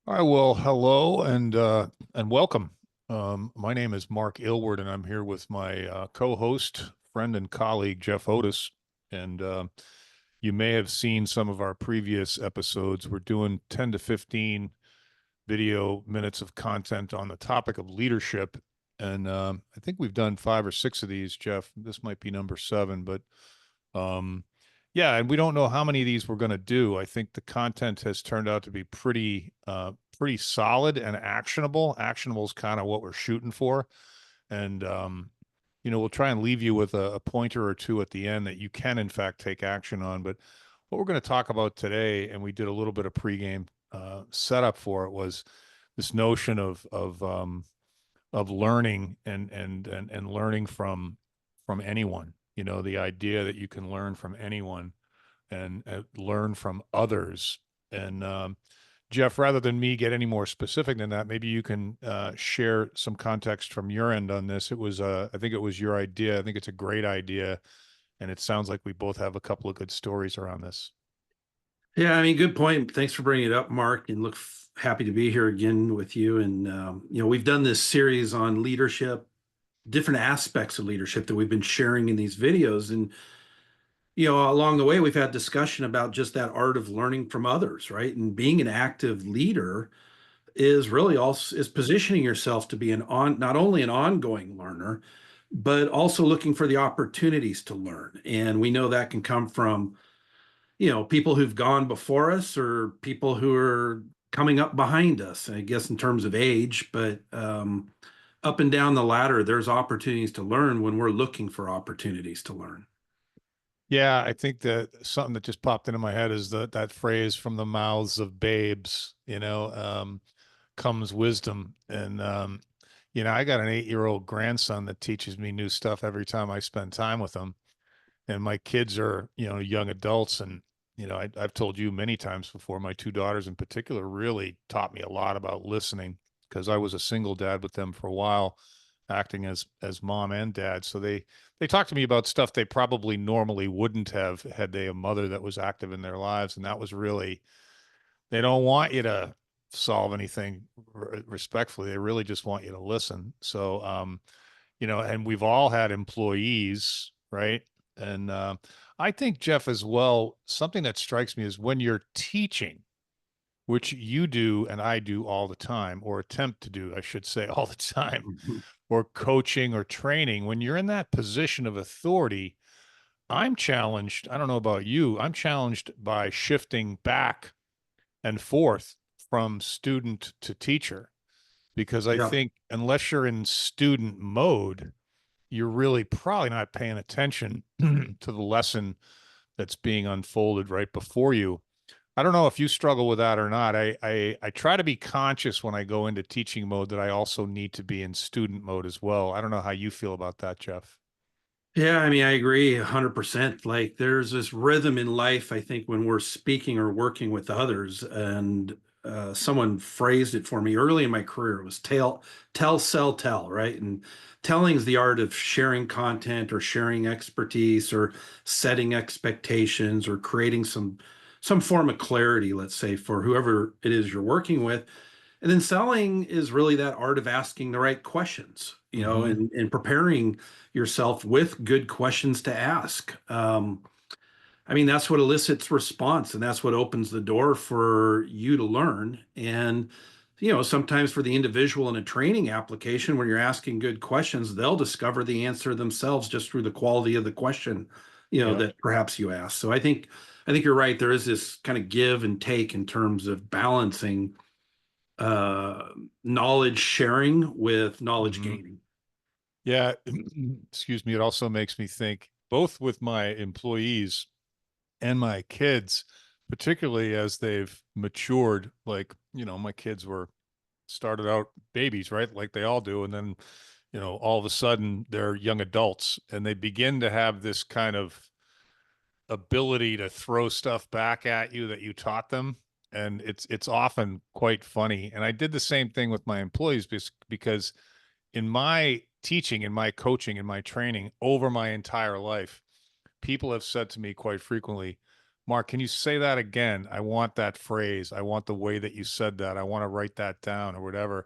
All right, well, hello and welcome. My name is Mark Aylward, and I'm here with my co-host, friend, and colleague Jeff Otis. And you may have seen some of our previous episodes. We're doing 10 to 15 video minutes of content on the topic of leadership, and I think we've done 5 or 6 of these, Jeff. This might be number 7, but um, yeah, and we don't know how many of these we're going to do. I think the content has turned out to be pretty solid and actionable. Actionable is kind of what we're shooting for. And we'll try and leave you with a pointer or two at the end that you can in fact take action on. But what we're going to talk about today, and we did a little bit of pregame setup for it, was this notion of learning and learning from anyone. The idea that you can learn from anyone and learn from others. And Jeff, rather than me get any more specific than that, maybe you can share some context from your end on this. I think it was your idea. I think it's a great idea, and it sounds like we both have a couple of good stories around this. Yeah, I mean, good point. Thanks for bringing it up, Mark, and happy to be here again with you. And we've done this series on leadership, different aspects of leadership that we've been sharing in these videos. And along the way, we've had discussion about just that art of learning from others, right? And being an active leader is really also is positioning yourself to be not only an ongoing learner, but also looking for the opportunities to learn. And we know that can come from people who've gone before us or people who are coming up behind us, I guess, in terms of age. But up and down the ladder, there's opportunities to learn when we're looking for opportunities to learn. Yeah, I think that something that just popped into my head is that phrase from the mouths of babes, comes wisdom. And I got an 8-year-old grandson that teaches me new stuff every time I spend time with him. And my kids are, young adults. And, I've told you many times before, my 2 daughters in particular really taught me a lot about listening because I was a single dad with them for a while, acting as mom and dad. So they talked to me about stuff they probably normally wouldn't have had they a mother that was active in their lives. And that was really, they don't want you to solve anything respectfully. They really just want you to listen. So, and we've all had employees, right? And I think, Jeff, as well, something that strikes me is when you're teaching, which you do and I do all the time, or attempt to do, I should say, all the time, Mhm. or coaching or training, when you're in that position of authority, I'm challenged. I don't know about you. I'm challenged by shifting back and forth from student to teacher because I Yeah. think unless you're in student mode, you're really probably not paying attention to the lesson that's being unfolded right before you. I don't know if you struggle with that or not. I try to be conscious when I go into teaching mode that I also need to be in student mode as well. I don't know how you feel about that, Jeff. Yeah, I mean, I agree 100%. Like there's this rhythm in life, I think, when we're speaking or working with others. And someone phrased it for me early in my career. It was tell, sell, tell, right? And telling is the art of sharing content or sharing expertise or setting expectations or creating some form of clarity, let's say, for whoever it is you're working with. And then selling is really that art of asking the right questions, Hmm. and preparing yourself with good questions to ask. I mean, that's what elicits response, and that's what opens the door for you to learn. And, sometimes for the individual in a training application, when you're asking good questions, they'll discover the answer themselves just through the quality of the question, Yep. that perhaps you ask. So I think you're right. There is this kind of give and take in terms of balancing uh, knowledge sharing with knowledge Hmm. gaining. Yeah. Excuse me. It also makes me think both with my employees and my kids, particularly as they've matured. Like, my kids were started out babies, right? Like they all do. And then, all of a sudden they're young adults and they begin to have this kind of ability to throw stuff back at you that you taught them. And it's often quite funny. And I did the same thing with my employees because in my teaching, in my coaching, in my training over my entire life, people have said to me quite frequently, Mark, can you say that again? I want that phrase. I want the way that you said that. I want to write that down or whatever.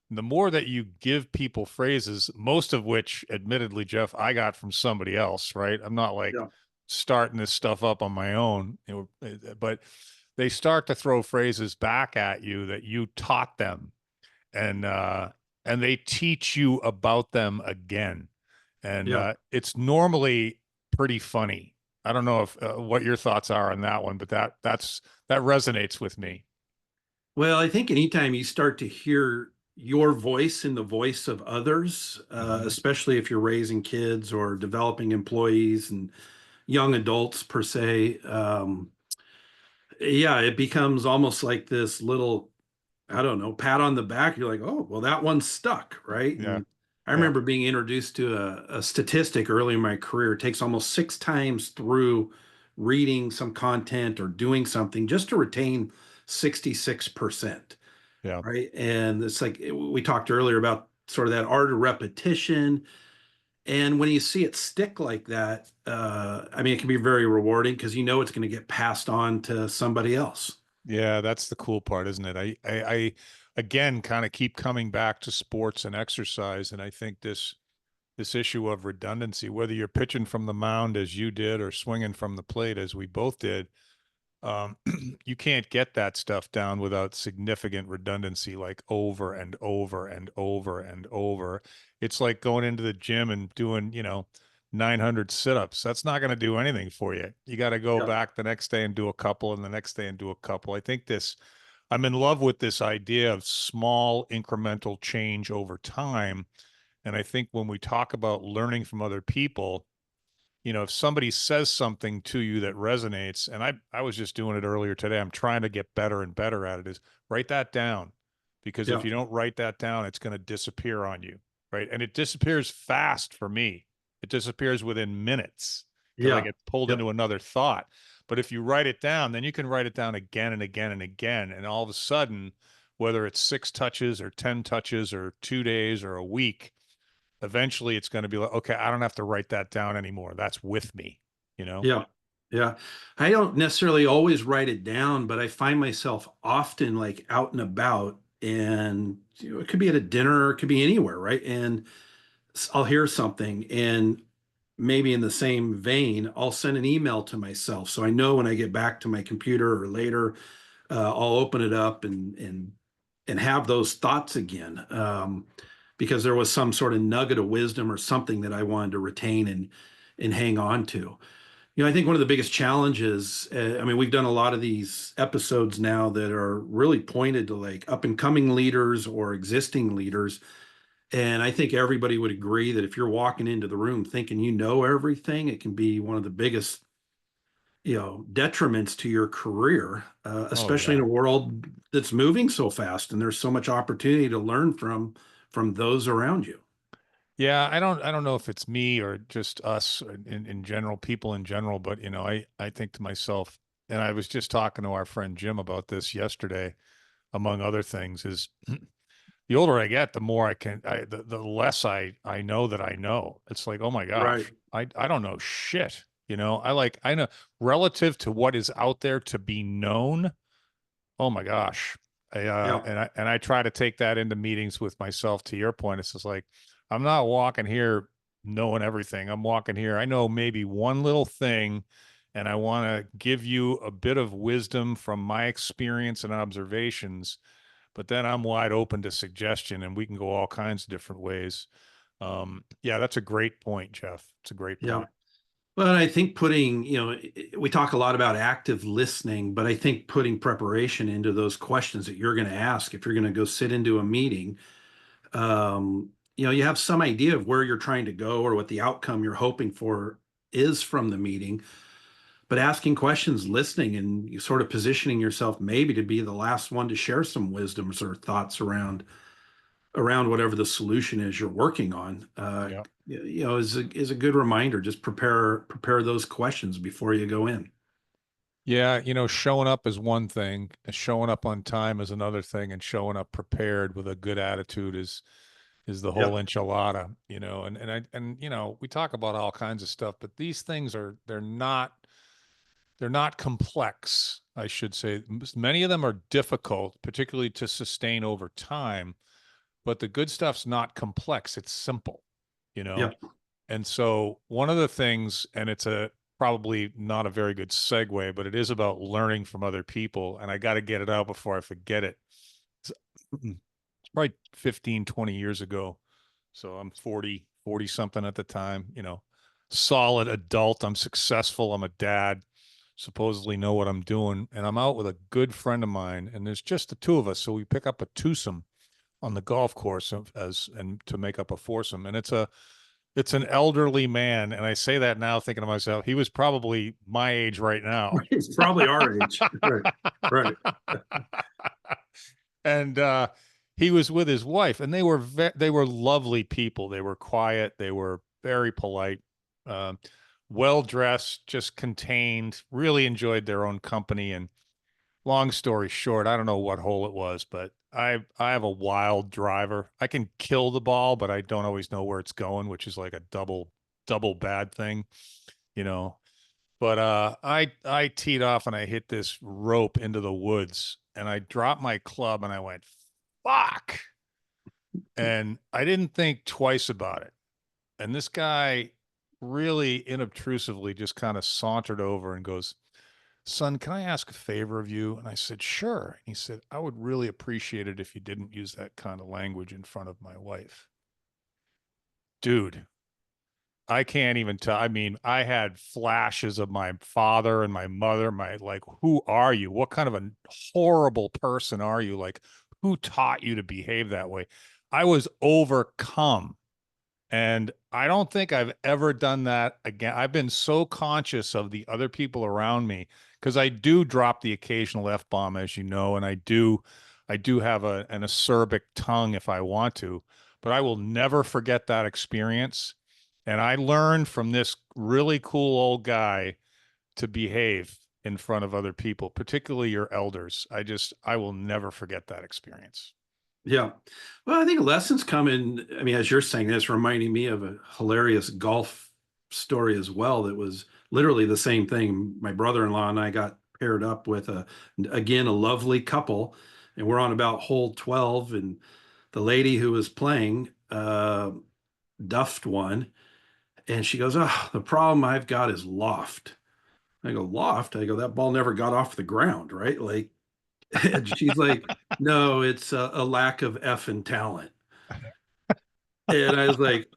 The more that you give people phrases, most of which, admittedly, Jeff, I got from somebody else, right? I'm not like Yeah. starting this stuff up on my own, but they start to throw phrases back at you that you taught them, and they teach you about them again, and Yeah. it's normally pretty funny. I don't know if what your thoughts are on that one, but that resonates with me. Well, I think anytime you start to hear your voice in the voice of others, Hmm. especially if you're raising kids or developing employees and young adults per se, yeah, it becomes almost like this little, I don't know, pat on the back. You're like, oh, well, that one stuck, right? Yeah, And I yeah, remember being introduced to a statistic early in my career. It takes almost 6 times through reading some content or doing something just to retain 66%, yeah. right? And it's like we talked earlier about sort of that art of repetition. And when you see it stick like that, I mean, it can be very rewarding because you know it's going to get passed on to somebody else. Yeah, that's the cool part, isn't it? I again kind of keep coming back to sports and exercise, and I think this issue of redundancy, whether you're pitching from the mound as you did or swinging from the plate as we both did, um, you can't get that stuff down without significant redundancy, like over and over and over and over. It's like going into the gym and doing, 900 sit-ups. That's not going to do anything for you. You got to go Yeah. back the next day and do a couple, and the next day and do a couple. I'm in love with this idea of small incremental change over time. And I think when we talk about learning from other people, if somebody says something to you that resonates, and I was just doing it earlier today, I'm trying to get better and better at it, is write that down. Because if Yeah. you don't write that down, it's going to disappear on you, right? And it disappears fast for me. It disappears within minutes because I Yeah. get pulled Yep. into another thought. But if you write it down, then you can write it down again and again and again. And all of a sudden, whether it's 6 touches or 10 touches or 2 days or a week, eventually it's going to be like, okay, I don't have to write that down anymore. That's with me, you know? Yeah. Yeah. I don't necessarily always write it down, but I find myself often like out and about and it could be at a dinner, it could be anywhere, right? And I'll hear something and maybe in the same vein, I'll send an email to myself. So I know when I get back to my computer or later, I'll open it up and have those thoughts again. Because there was some sort of nugget of wisdom or something that I wanted to retain and hang on to. I think one of the biggest challenges, I mean, we've done a lot of these episodes now that are really pointed to like up and coming leaders or existing leaders. And I think everybody would agree that if you're walking into the room thinking you know everything, it can be one of the biggest, detriments to your career, Oh especially in yeah. a world that's moving so fast and there's so much opportunity to learn from those around you. Yeah. I don't know if it's me or just us in general, people in general, but I think to myself, and I was just talking to our friend Jim about this yesterday, among other things, is the older I get, the more the less I know that I know. It's like, oh my Right. gosh, I don't know shit. I know relative to what is out there to be known. Oh my gosh. Yeah. And I try to take that into meetings with myself. To your point, it's just like, I'm not walking here knowing everything. I'm walking here. I know maybe one little thing, and I want to give you a bit of wisdom from my experience and observations, but then I'm wide open to suggestion, and we can go all kinds of different ways. Yeah, that's a great point, Jeff. It's a great Yeah. point. Well, I think we talk a lot about active listening, but I think putting preparation into those questions that you're going to ask if you're going to go sit into a meeting, you have some idea of where you're trying to go or what the outcome you're hoping for is from the meeting. But asking questions, listening, and you sort of positioning yourself maybe to be the last one to share some wisdoms or thoughts around whatever the solution is you're working on, Yeah. is a good reminder. Just prepare those questions before you go in. Yeah, showing up is one thing, showing up on time is another thing, and showing up prepared with a good attitude is the whole Yep. enchilada, and we talk about all kinds of stuff, but these things they're not they're not complex, I should say. Many of them are difficult, particularly to sustain over time, but the good stuff's not complex. It's simple, you know? Yep. And so one of the things, and it's a probably not a very good segue, but it is about learning from other people. And I got to get it out before I forget it. It's probably 15, 20 years ago. So I'm 40 something at the time, solid adult. I'm successful. I'm a dad, supposedly know what I'm doing. And I'm out with a good friend of mine, and there's just the two of us. So we pick up a twosome on the golf course and to make up a foursome. And it's an elderly man. And I say that now thinking to myself, he was probably my age right now. It's probably our age. Right. Right. And he was with his wife, and they were lovely people. They were quiet, they were very polite, um, well dressed, just contained. Really enjoyed their own company. And long story short, I don't know what hole it was, but I have a wild driver. I can kill the ball, but I don't always know where it's going, which is like a double bad thing, you know. But I teed off and I hit this rope into the woods, and I dropped my club and I went, fuck. And I didn't think twice about it. And this guy really inobtrusively just kind of sauntered over and goes, "Son, can I ask a favor of you?" And I said, "Sure." And he said, "I would really appreciate it if you didn't use that kind of language in front of my wife." Dude, I can't even tell. I mean, I had flashes of my father and my mother, my like, who are you? What kind of a horrible person are you? Like, who taught you to behave that way? I was overcome. And I don't think I've ever done that again. I've been so conscious of the other people around me because I do drop the occasional F bomb, as you know, and I do have an acerbic tongue if I want to, but I will never forget that experience. And I learned from this really cool old guy to behave in front of other people, particularly your elders. I will never forget that experience. Yeah. Well, I think lessons come in. I mean, as you're saying, that's reminding me of a hilarious golf story as well. That was literally the same thing. My brother-in-law and I got paired up with again, a lovely couple, and we're on about hole 12, and the lady who was playing, duffed one, and she goes, "Oh, the problem I've got is loft." I go, "Loft?" I go, "That ball never got off the ground, right?" Like, and she's like, "No, it's a lack of effing talent." And I was like,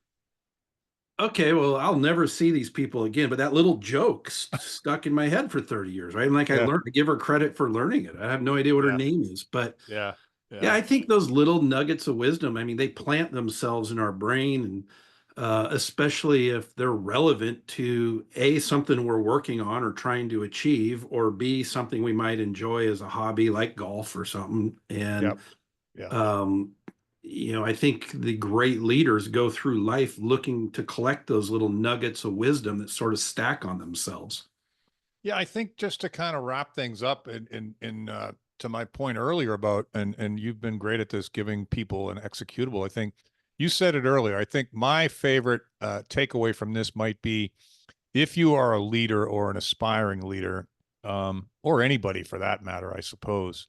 "Okay, well, I'll never see these people again." But that little joke stuck in my head for 30 years, right? And like I Yeah, learned to give her credit for learning it. I have no idea what her yeah, name is, but yeah, yeah, yeah, I think those little nuggets of wisdom, I mean, they plant themselves in our brain, and especially if they're relevant to A, something we're working on or trying to achieve, or B, something we might enjoy as a hobby like golf or something. And yep, yeah. um, I think the great leaders go through life looking to collect those little nuggets of wisdom that sort of stack on themselves. Yeah, I think just to kind of wrap things up to my point earlier about and you've been great at this, giving people an executable. I think you said it earlier. I think my favorite takeaway from this might be, if you are a leader or an aspiring leader, or anybody for that matter, I suppose.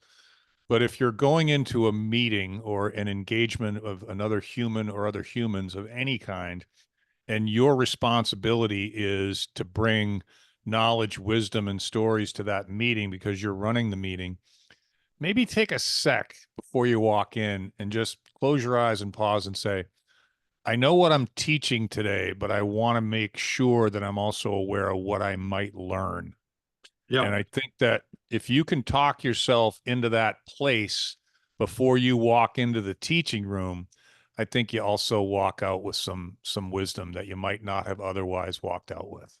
But if you're going into a meeting or an engagement of another human or other humans of any kind, and your responsibility is to bring knowledge, wisdom, and stories to that meeting because you're running the meeting, maybe take a sec before you walk in and just close your eyes and pause and say, I know what I'm teaching today, but I want to make sure that I'm also aware of what I might learn. Yeah. And I think that if you can talk yourself into that place before you walk into the teaching room, I think you also walk out with some wisdom that you might not have otherwise walked out with.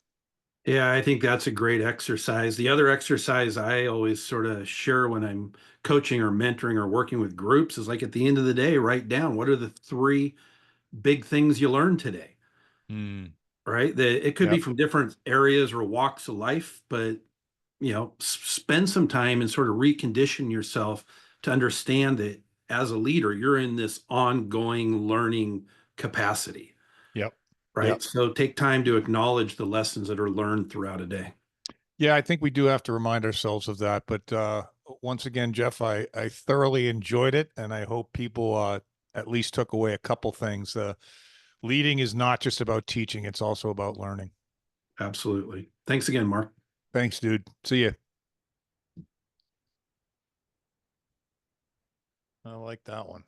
Yeah, I think that's a great exercise. The other exercise I always sort of share when I'm coaching or mentoring or working with groups is like at the end of the day, write down what are the three big things you learned today, Mm, right? It could be yep, from different areas or walks of life, but spend some time and sort of recondition yourself to understand that as a leader, you're in this ongoing learning capacity, yep, right? yep. So take time to acknowledge the lessons that are learned throughout a day. Yeah, I think we do have to remind ourselves of that. But once again, Jeff, I thoroughly enjoyed it, and I hope people at least took away a couple things. Leading is not just about teaching; it's also about learning. Absolutely. Thanks again, Mark. Thanks, dude. See ya. I like that one.